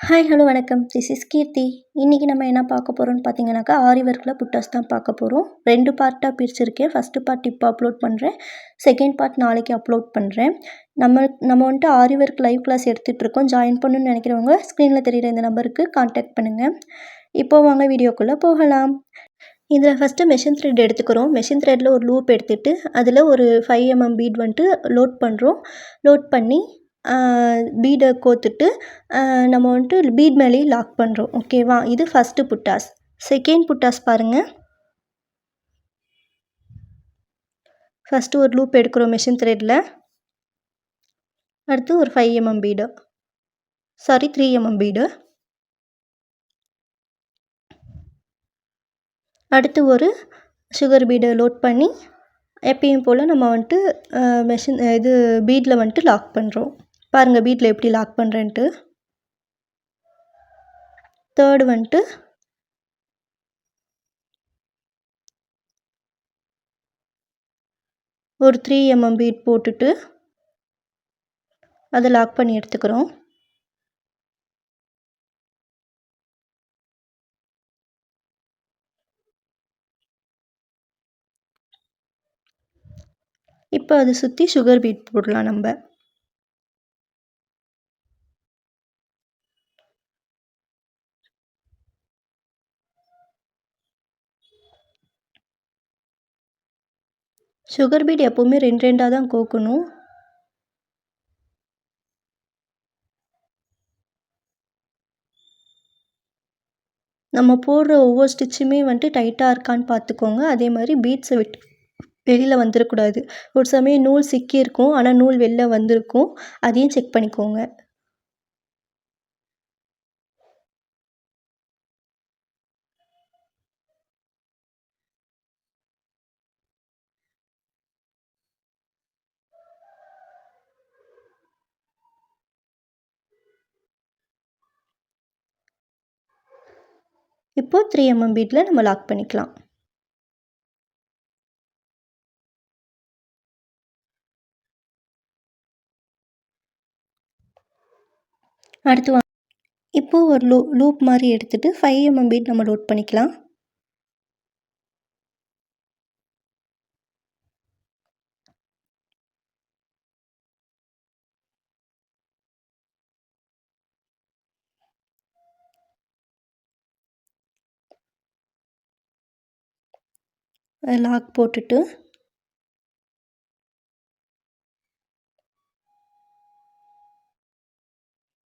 Hi hello வணக்கம். This is கீர்த்தி. இன்றைக்கி நம்ம என்ன பார்க்க போகிறோம்னு பார்த்தீங்கன்னாக்கா, ஆரி ஒர்க்கில் புட்டாஸ் தான் பார்க்க போகிறோம். 2 பார்ட்டாக பிரிச்சிருக்கேன். ஃபஸ்ட்டு பார்ட் இப்போ அப்லோட் பண்ணுறேன். செகண்ட் பார்ட் நாளைக்கு அப்லோட் பண்ணுறேன். நம்ம வந்துட்டு ஆரி ஒர்க் லைவ் கிளாஸ் எடுத்துகிட்ருக்கோம். ஜாயின் பண்ணணும்னு நினைக்கிறவங்க ஸ்க்ரீனில் தெரியிற இந்த நம்பருக்கு கான்டாக்ட் பண்ணுங்கள். இப்போ வாங்க வீடியோக்குள்ளே போகலாம். இதில் ஃபஸ்ட்டு மெஷின் த்ரெட் எடுத்துக்கிறோம். மெஷின் த்ரெட்டில் ஒரு லூப் எடுத்துகிட்டு அதில் ஒரு 5 பீட் வந்துட்டு லோட் பண்ணுறோம். லோட் பண்ணி பீடை கோத்துட்டு நம்ம வந்துட்டு பீட் மேலேயே லாக் பண்ணுறோம். ஓகேவா? இது ஃபஸ்ட்டு புட்டாஸ். செகண்ட் புட்டாஸ் பாருங்கள். ஃபஸ்ட்டு ஒரு லூப் எடுக்கிறோம் மெஷின் த்ரெட்டில். அடுத்து ஒரு 5 பீடு, சாரி 3 பீடு. அடுத்து ஒரு சுகர் பீடை லோட் பண்ணி எப்பயும் போல் நம்ம வந்துட்டு மெஷின் பீடில் வந்துட்டு லாக் பண்ணுறோம். பாருங்கள் பீடில் எப்படி லாக் பண்ணுறேன்ட்டு. தேர்டு வந்துட்டு ஒரு 3 பீட் போட்டுட்டு அதை லாக் பண்ணி எடுத்துக்கிறோம். இப்போ அதை சுற்றி சுகர் பீட் போடலாம் நம்ம. சுகர் பீட் எப்போவுமே 2 தான் கோக்கணும். நம்ம போடுற ஒவ்வொரு ஸ்டிச்சுமே வந்துட்டு டைட்டாக இருக்கான்னு பார்த்துக்கோங்க. அதே மாதிரி பீட்ஸை விட்டு வெளியில் வந்துடக்கூடாது. ஒரு சமயம் நூல் சிக்கியிருக்கும், ஆனால் நூல் வெளில வந்திருக்கும். அதையும் செக் பண்ணிக்கோங்க. இப்போது 3 பீட்டில் நம்ம லாக் பண்ணிக்கலாம். அடுத்து இப்போது ஒரு லூப் மாதிரி எடுத்துகிட்டு 5 பீட் நம்ம லோட் பண்ணிக்கலாம். லாக் போட்டுட்டு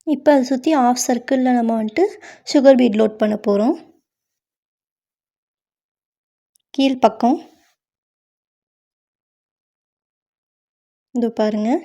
இப்போ அதை சுற்றி ஆஃப் சர்க்கிளில் நம்ம வந்துட்டு சுகர் பீட் லோட் பண்ண போகிறோம். கீழ்ப்பக்கம் இதோ பாருங்கள்.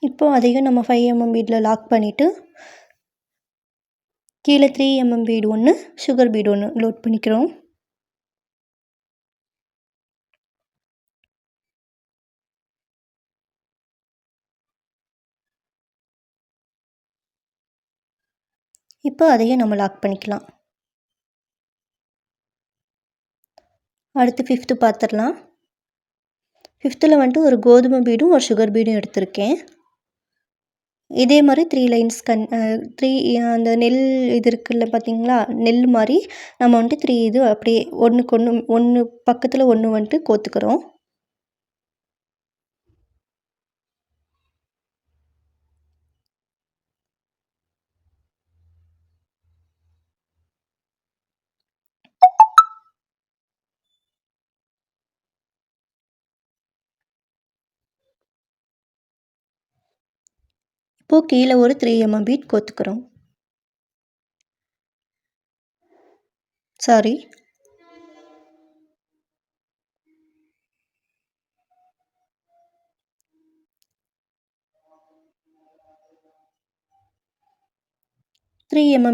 இப்போது அதையும் நம்ம 5 பீடில் லாக் பண்ணிவிட்டு கீழே 3 பீடு ஒன்று, சுகர் பீடு ஒன்று லோட் பண்ணிக்கிறோம். இப்போ அதையும் நம்ம லாக் பண்ணிக்கலாம். அடுத்து 5th பார்த்துடலாம். 5th வந்துட்டு ஒரு கோதுமை பீடும் ஒரு சுகர் பீடும் எடுத்திருக்கேன். இதே மாதிரி 3 லைன்ஸ் 3 அந்த நெல் இது இருக்குல்ல பார்த்தீங்களா, நெல் மாதிரி நம்ம வந்துட்டு 3 இது அப்படியே ஒன்றுக்கு ஒன்று பக்கத்தில் ஒன்று வந்துட்டு கோத்துக்கிறோம். இப்போது கீழே ஒரு 3 பீட் கோத்துக்கிறோம். சாரி,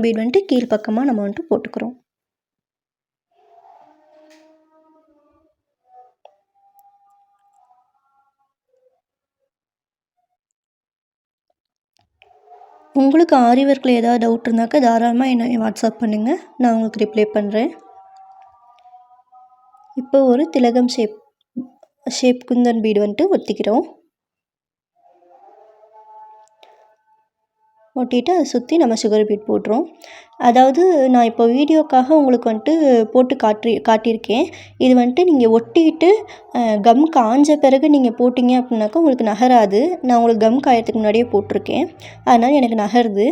பீட் வந்துட்டு கீழ்ப்பக்கமாக நம்ம வந்துட்டு போட்டுக்கிறோம். உங்களுக்கு ஆரி ஒர்க்கில் ஏதாவது டவுட் இருந்தாக்கா தாராளமாக என்ன வாட்ஸ்அப் பண்ணுங்கள், நான் உங்களுக்கு ரிப்ளை பண்ணுறேன். இப்போ ஒரு திலகம் ஷேப் குந்தன் பீடு வந்துட்டு ஒட்டிக்கிறோம். ஒட்டிட்டு அதை சுற்றி நம்ம சுகர் பீட் போடுறோம். அதாவது நான் இப்போ வீடியோக்காக உங்களுக்கு வந்துட்டு போட்டு காட்டியிருக்கேன். இது வந்துட்டு நீங்கள் ஒட்டிட்டு கம் காஞ்ச பிறகு நீங்கள் போட்டிங்க அப்படின்னாக்கா உங்களுக்கு நகராது. நான் உங்களுக்கு கம் காயறதுக்கு முன்னாடியே போட்டிருக்கேன், அதனால் எனக்கு நகருது.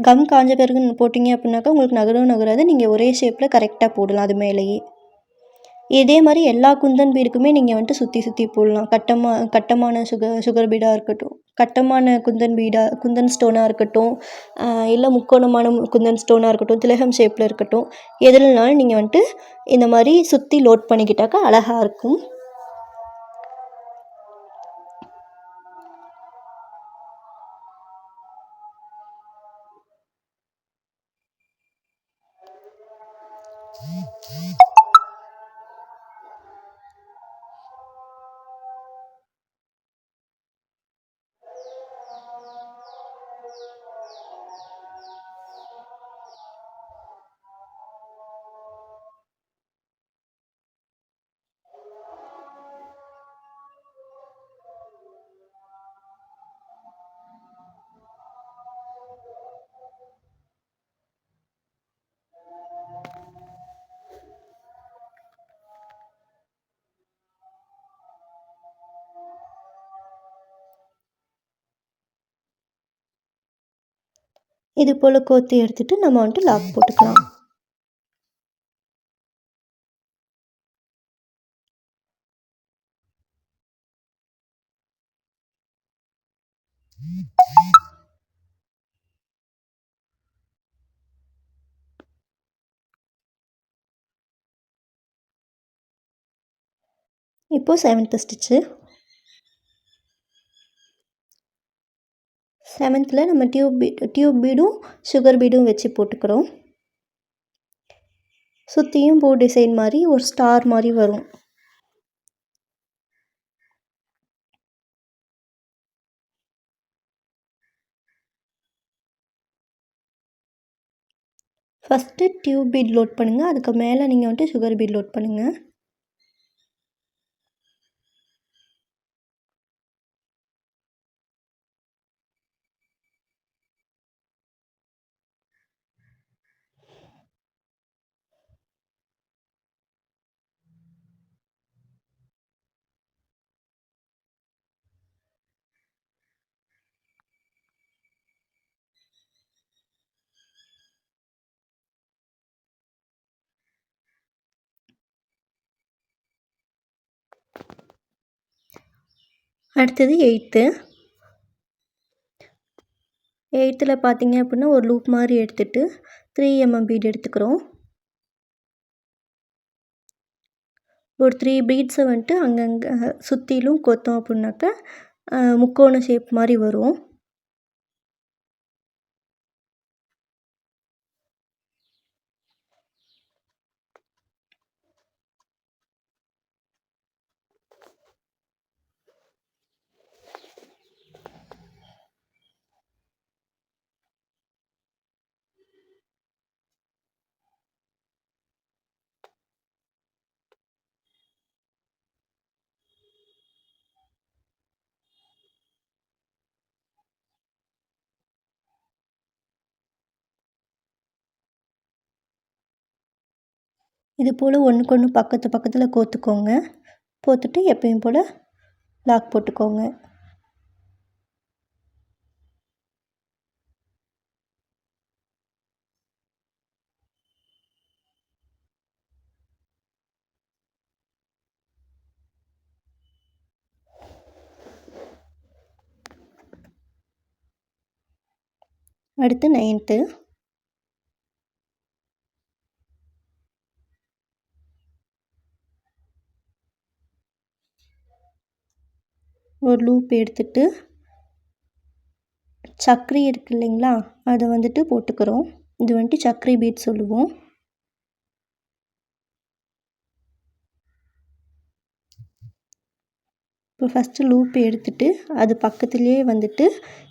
கம் காஞ்ச பிறகு போட்டிங்க அப்படின்னாக்கா உங்களுக்கு நகராது. நீங்கள் ஒரே ஷேப்பில் கரெக்டாக போடலாம் அது மேலேயே. இதே மாதிரி எல்லா குந்தன் பீடுக்குமே நீங்கள் வந்துட்டு சுற்றி போடலாம். கட்டமான சுகர் பீடாக இருக்கட்டும், கட்டமான குந்தன் ஸ்டோனாக இருக்கட்டும், இல்லை முக்கோணமான குந்தன் ஸ்டோனாக இருக்கட்டும், திலகம் ஷேப்பில் இருக்கட்டும், எதுலனாலும் நீங்கள் வந்துட்டு இந்த மாதிரி சுற்றி லோட் பண்ணிக்கிட்டாக்கா அழகாக இருக்கும். இது போல் கோர்த்து எடுத்துகிட்டு நம்ம வந்துட்டு லாக் போட்டுக்கலாம். இப்போது 7th ஸ்டிச்சு. 7th நம்ம டியூப் பீடும் சுகர் பீடும் வச்சு போட்டுக்கிறோம். சுற்றியும் பூ டிசைன் மாதிரி ஒரு ஸ்டார் மாதிரி வரும். ஃபஸ்ட்டு டியூப் பீட் லோட் பண்ணுங்கள், அதுக்கு மேலே நீங்கள் வந்துட்டு சுகர் பீட் லோட் பண்ணுங்கள். அடுத்தது 8th பார்த்தீங்க அப்படின்னா ஒரு லூப் மாதிரி எடுத்துகிட்டு 3 mm பீட் எடுத்துக்கிறோம். ஒரு 3 பீட்ஸை வந்துட்டு அங்கங்கே சுற்றிலும் கொத்தோம் அப்படின்னாக்கா முக்கோண ஷேப் மாதிரி வரும். இது போல் ஒன்றுக்கு ஒன்று பக்கத்தில் கோர்த்துக்கோங்க. போட்டுட்டு எப்பயும் போல் லாக் போட்டுக்கோங்க. அடுத்து 9th. ஒரு லூப் எடுத்துகிட்டு சக்கரி இருக்கு இல்லைங்களா, அதை வந்துட்டு போட்டுக்கிறோம். இது வந்துட்டு சக்கரி பீட் சொல்லுவோம். இப்போ ஃபஸ்ட்டு லூப் எடுத்துட்டு அது பக்கத்துலேயே வந்துட்டு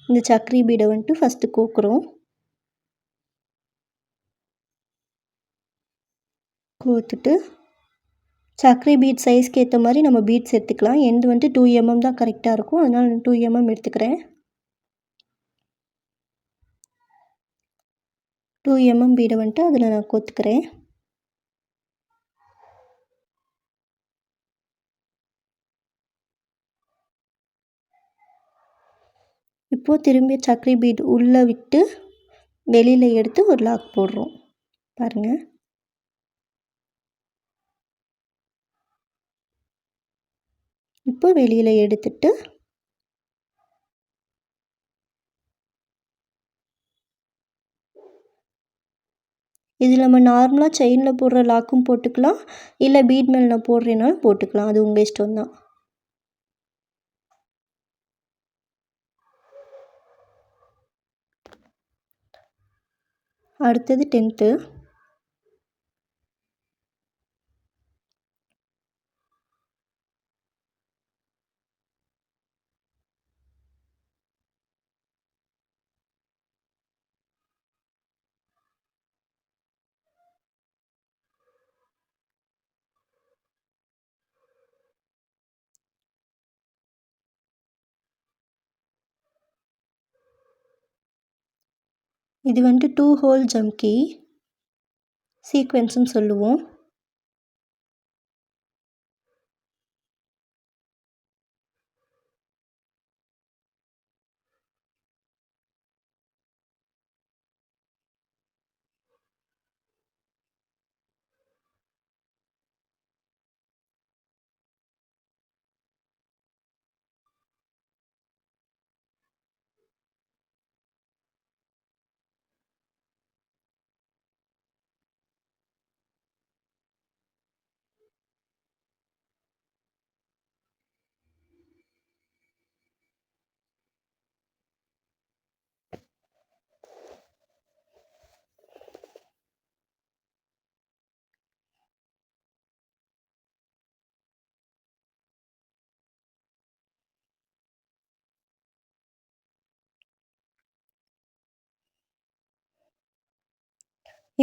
இந்த சக்கரி பீடை வந்துட்டு ஃபஸ்ட்டு கோக்குறோம். கோத்துட்டு சக்கரை பீட் சைஸ்க்கு ஏற்ற மாதிரி நம்ம பீட்ஸ் எடுத்துக்கலாம். எண்டு வந்துட்டு 2 mm தான் கரெக்டாக இருக்கும். அதனால் நான் 2 mm எடுத்துக்கிறேன். 2 mm பீடை வந்துட்டு அதில் நான் கோத்துக்கிறேன். இப்போது திரும்பி சக்கரை பீட் உள்ளே விட்டு வெளியில் எடுத்து ஒரு லாக் போடுறோம். பாருங்கள். இப்போ வெளியில் எடுத்துட்டு இதில் நம்ம நார்மலாக செயினில் போடுற லாக்கும் போட்டுக்கலாம். இல்லை பீட் மேல் நான் போடுறேனாலும் போட்டுக்கலாம். அது உங்கள் இஷ்டம் தான். அடுத்தது 10th. இது வந்துட்டு 2 ஹோல் ஜம்கி சீக்வென்ஸ்னு சொல்லுவோம்.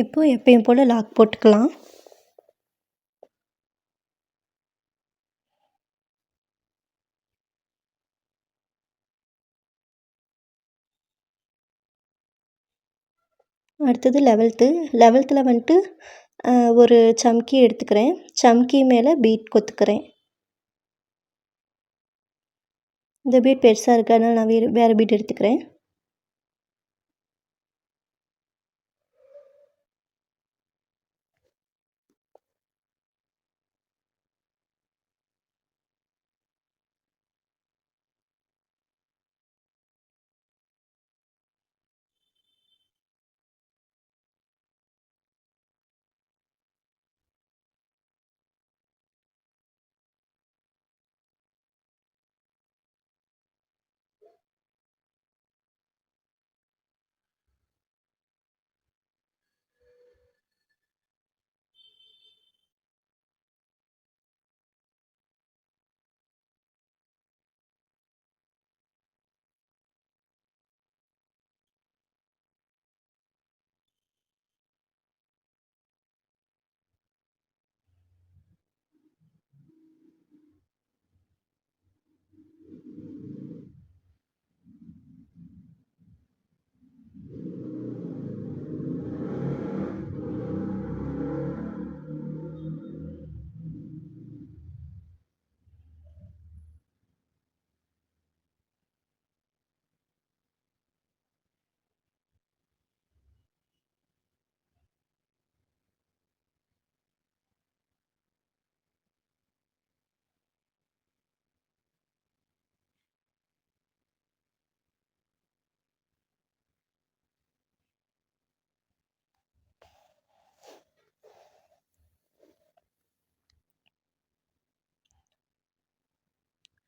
இப்போது எப்பயும் போல் லாக் போட்டுக்கலாம். அடுத்தது 11th வந்துட்டு ஒரு சம்கி எடுத்துக்கிறேன். சம்கி மேலே பீட் கொத்துக்கிறேன். இந்த பீட் பெருசாக இருக்கு, அதனால் நான் வேறு பீட் எடுத்துக்கிறேன்.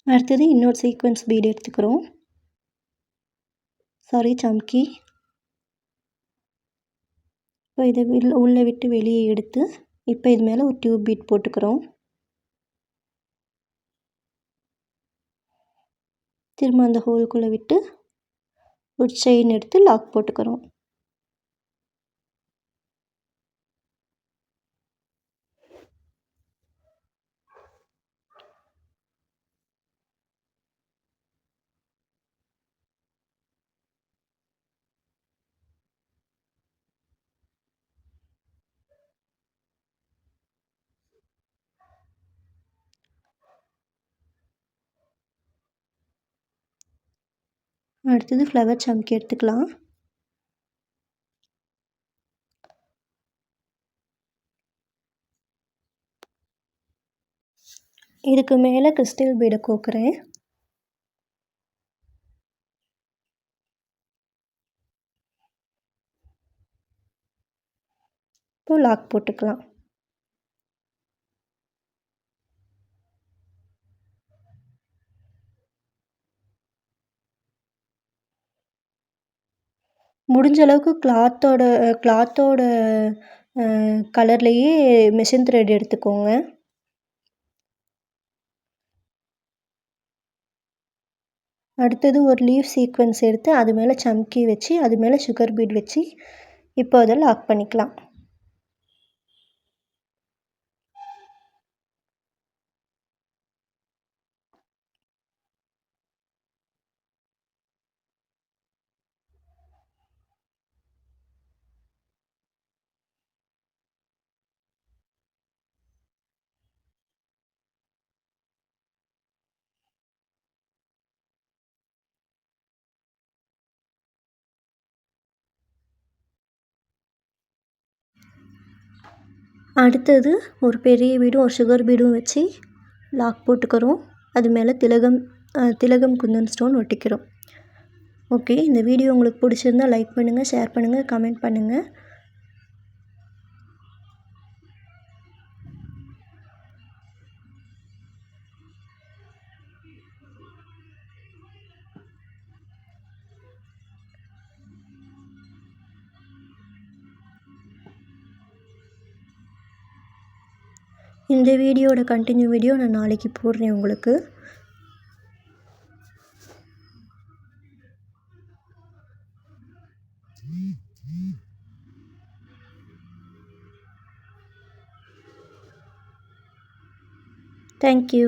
அடுத்தது இன்னொரு சீக்வென்ஸ் பீட் எடுத்துக்கிறோம். சம்கி. இப்போ இதை உள்ளே விட்டு வெளியே எடுத்து இப்போ இது மேலே ஒரு டியூப் பீட் போட்டுக்கிறோம். திரும்ப அந்த ஹோல்குள்ளே விட்டு ஒரு செயின் எடுத்து லாக் போட்டுக்கிறோம். அடுத்தது ஃப்ளவர் சம்கி எடுத்துக்கலாம். இதுக்கு மேலே கிறிஸ்டல் பீடை கோக்குறேன். இப்போ லாக் போட்டுக்கலாம். முடிஞ்ச அளவுக்கு கிளாத்தோட கலர்லேயே மிஷின் த்ரெட் எடுத்துக்கோங்க. அடுத்தது ஒரு லீஃப் சீக்வென்ஸ் எடுத்து அது மேலே சம்கி வச்சு அது மேலே சுகர் பீட் வச்சு இப்போ அதை லாக் பண்ணிக்கலாம். அடுத்தது ஒரு பெரிய பீடும் ஒரு சுகர் பீடும் வச்சு லாக் போட்டுக்கிறோம். அது மேலே திலகம் குந்தன் ஸ்டோன் ஒட்டிக்கிறோம். ஓகே, இந்த வீடியோ உங்களுக்கு பிடிச்சிருந்தால் லைக் பண்ணுங்கள், ஷேர் பண்ணுங்கள், கமெண்ட் பண்ணுங்கள். இந்த வீடியோட கண்டினியூ வீடியோ நான் நாளைக்கு போடுறேன் உங்களுக்கு. தேங்க்யூ.